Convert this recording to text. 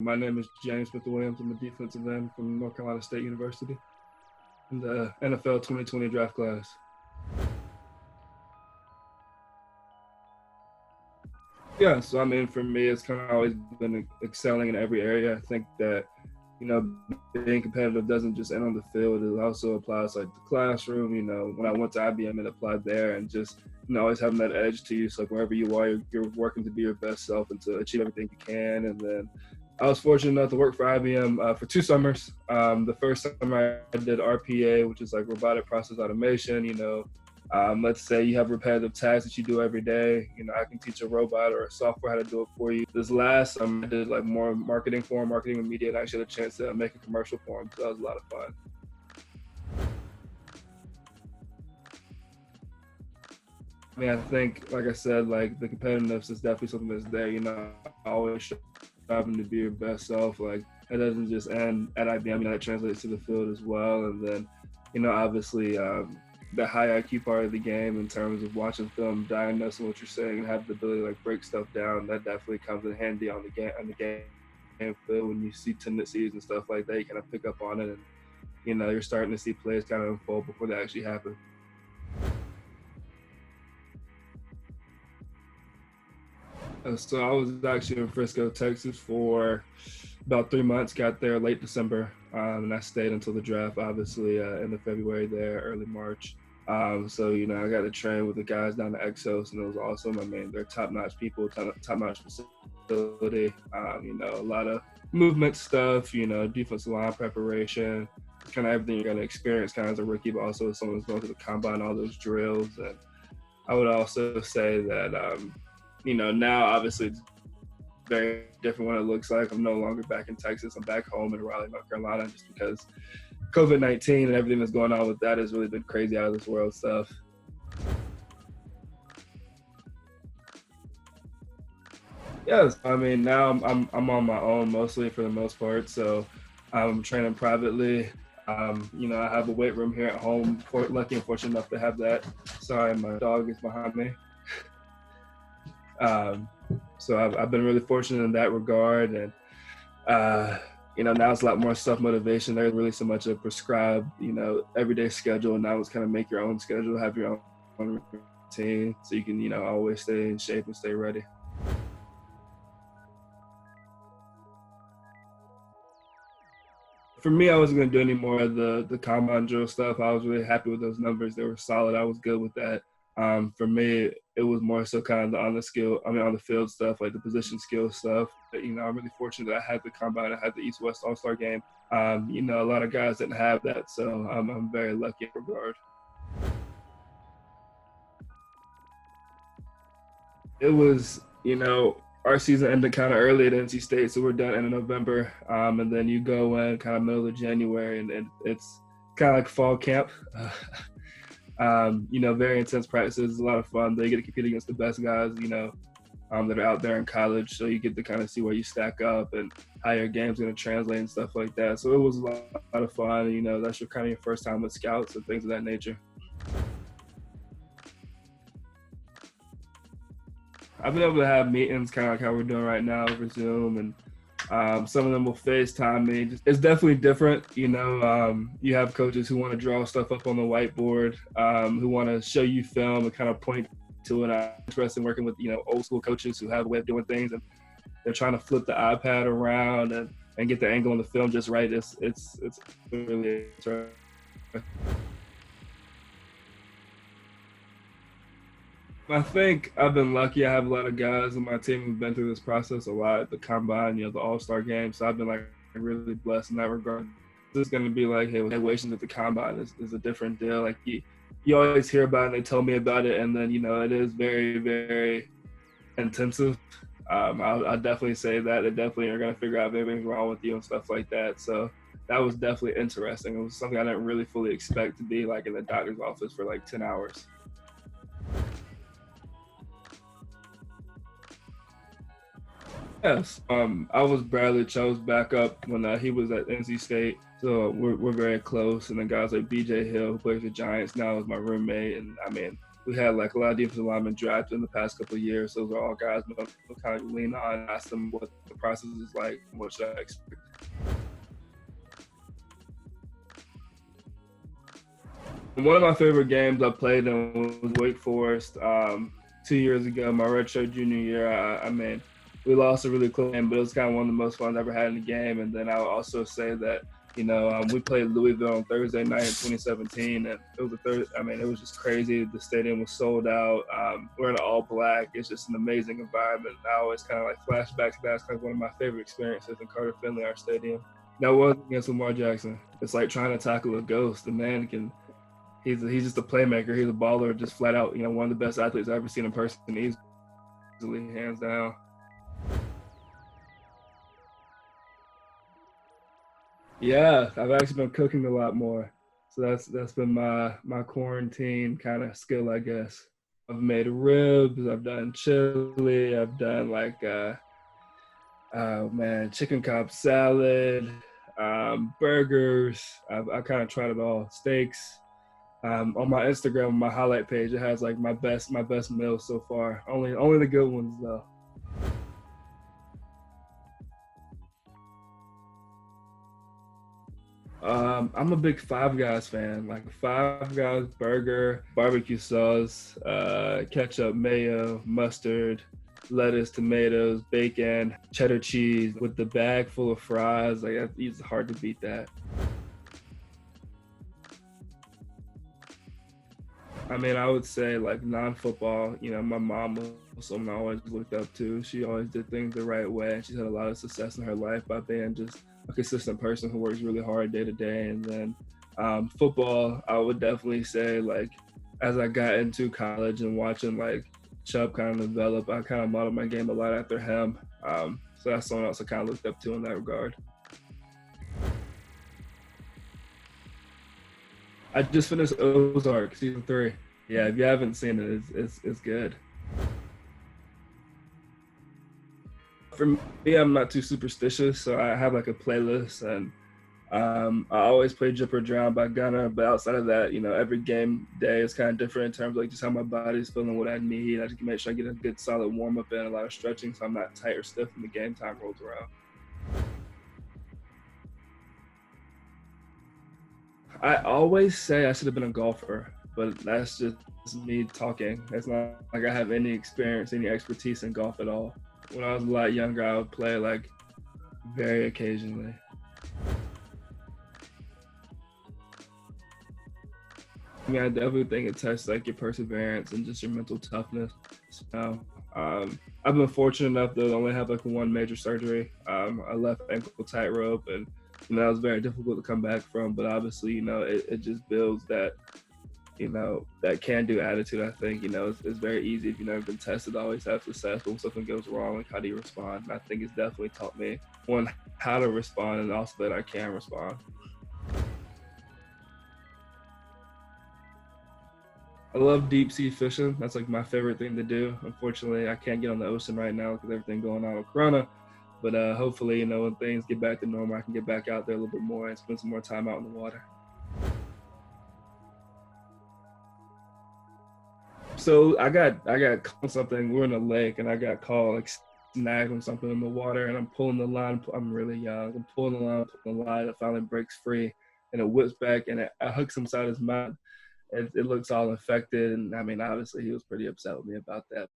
My name is James Smith-Williams. I'm a defensive end from North Carolina State University in the NFL 2020 draft class. Yeah, so I mean, for me, it's kind of always been excelling in every area. I think that, being competitive doesn't just end on the field. It also applies like the classroom. When I went to IBM, it applied there, and just always having that edge to you. So like wherever you are, you're working to be your best self and to achieve everything you can. And then I was fortunate enough to work for IBM for 2 summers. The first summer I did RPA, which is like robotic process automation. Let's say you have repetitive tasks that you do every day. I can teach a robot or a software how to do it for you. This last summer, I did like more marketing and media, and I actually had a chance to make a commercial for them. So that was a lot of fun. I mean, I think, like I said, like the competitiveness is definitely something that's there. Always striving to be your best self. Like it doesn't just end at IBM. That translates to the field as well. And then, obviously, the high IQ part of the game in terms of watching film, diagnosing what you're saying, and have the ability to like break stuff down. That definitely comes in handy on the game field when you see tendencies and stuff like that. You kind of pick up on it, and you're starting to see plays kind of unfold before they actually happen. So I was actually in Frisco, Texas for about 3 months, got there late December, and I stayed until the draft, obviously, end of February there, early March. So, I got to train with the guys down at Exos, and it was awesome. I mean, they're top-notch people, top-notch facility, a lot of movement stuff, defensive line preparation, kind of everything you're going to experience kind of as a rookie, but also as someone who's going to the combine, all those drills. And I would also say that, now obviously it's very different what it looks like. I'm no longer back in Texas. I'm back home in Raleigh, North Carolina, just because COVID-19 and everything that's going on with that has really been crazy out of this world stuff. Yes, I mean, now I'm on my own mostly for the most part. So I'm training privately. I have a weight room here at home. Lucky and fortunate enough to have that. Sorry, my dog is behind me. So I've been really fortunate in that regard, and now it's a lot more self-motivation. There's really so much of prescribed, everyday schedule, and now it's kind of make your own schedule, have your own routine, so you can, always stay in shape and stay ready. For me, I wasn't going to do any more of the combine drill stuff. I was really happy with those numbers. They were solid. I was good with that. For me, it was more so kind of on the field stuff, like the position skill stuff. But, I'm really fortunate that I had the combine, I had the East-West All-Star game. A lot of guys didn't have that, so I'm very lucky in regard. It was, our season ended kind of early at NC State, so we're done in November. And then you go in kind of middle of January, and it's kind of like fall camp. Very intense practices, a lot of fun. They get to compete against the best guys, that are out there in college. So you get to kind of see where you stack up and how your game's going to translate and stuff like that. So it was a lot of fun. That's your first time with scouts and things of that nature. I've been able to have meetings kind of like how we're doing right now over Zoom, and some of them will FaceTime me. It's definitely different. You have coaches who want to draw stuff up on the whiteboard, who want to show you film and kind of point to it. I'm interested in working with, old school coaches who have a way of doing things, and they're trying to flip the iPad around and get the angle on the film just right. It's really interesting. I think I've been lucky. I have a lot of guys on my team who've been through this process a lot, the combine, the All-Star game. So I've been like really blessed in that regard. This is going to be like, hey, evaluations at the combine is a different deal. Like you always hear about it, and they tell me about it, and then, it is very, very intensive. I'll definitely say that. They definitely are going to figure out if anything's wrong with you and stuff like that. So that was definitely interesting. It was something I didn't really fully expect to be like in the doctor's office for like 10 hours. Yes, I was Bradley Cho's backup when he was at NC State, so we're very close. And then guys like BJ Hill, who plays for Giants now, is my roommate. And I mean, we had like a lot of defensive linemen drafted in the past couple of years. Those are all guys we'll kind of lean on and ask them what the process is like, what should I expect. One of my favorite games I played in was Wake Forest 2 years ago, my redshirt junior year. I mean, we lost a really close game, but it was kind of one of the most fun I've ever had in the game. And then I would also say that, we played Louisville on Thursday night in 2017, and it was it was just crazy. The stadium was sold out. We're in all black. It's just an amazing environment. I always kind of like flashbacks to that. It's kind of one of my favorite experiences in Carter-Finley, our stadium. That was against Lamar Jackson. It's like trying to tackle a ghost. The man can. He's just a playmaker. He's a baller, just flat out. One of the best athletes I've ever seen in person. Easily, hands down. Yeah, I've actually been cooking a lot more. So that's been my quarantine kind of skill, I guess. I've made ribs. I've done chili. I've done like chicken cob salad, burgers. I kind of tried it all. Steaks. On my Instagram, my highlight page, it has like my best meals so far. Only the good ones though. I'm a big Five Guys fan. Like a Five Guys burger, barbecue sauce, ketchup, mayo, mustard, lettuce, tomatoes, bacon, cheddar cheese with the bag full of fries. Like it's hard to beat that. I mean, I would say like non-football, my mom was someone I always looked up to. She always did things the right way, and she's had a lot of success in her life by being just a consistent person who works really hard day to day. And then football, I would definitely say like as I got into college and watching like Chubb kind of develop, I kind of modeled my game a lot after him. So that's someone else I kind of looked up to in that regard. I just finished Ozark season 3. Yeah, if you haven't seen it, it's good. For me, I'm not too superstitious, so I have like a playlist, and I always play Drip or Drown by Gunna. But outside of that, every game day is kind of different in terms of like just how my body's feeling, what I need. I just make sure I get a good solid warm up and a lot of stretching, so I'm not tight or stiff when the game time rolls around. I always say I should have been a golfer, but that's just me talking. It's not like I have any experience, any expertise in golf at all. When I was a lot younger, I would play like very occasionally. I mean, I definitely think it tests like your perseverance and just your mental toughness. So, I've been fortunate enough to only have like one major surgery. I left ankle tightrope, and that was very difficult to come back from. But obviously, it just builds that, that can-do attitude. I think, it's very easy if you've never been tested to always have success. But when something goes wrong, like how do you respond? And I think it's definitely taught me one how to respond, and also that I can respond. I love deep sea fishing. That's like my favorite thing to do. Unfortunately, I can't get on the ocean right now because everything going on with Corona. But hopefully, when things get back to normal, I can get back out there a little bit more and spend some more time out in the water. So I got caught on something. We're in a lake, and I got caught like snagged on something in the water, and I'm pulling the line. I'm really young. I'm pulling the line. It finally breaks free, and it whips back, and it hooks inside his mouth. It looks all infected, and I mean, obviously, he was pretty upset with me about that.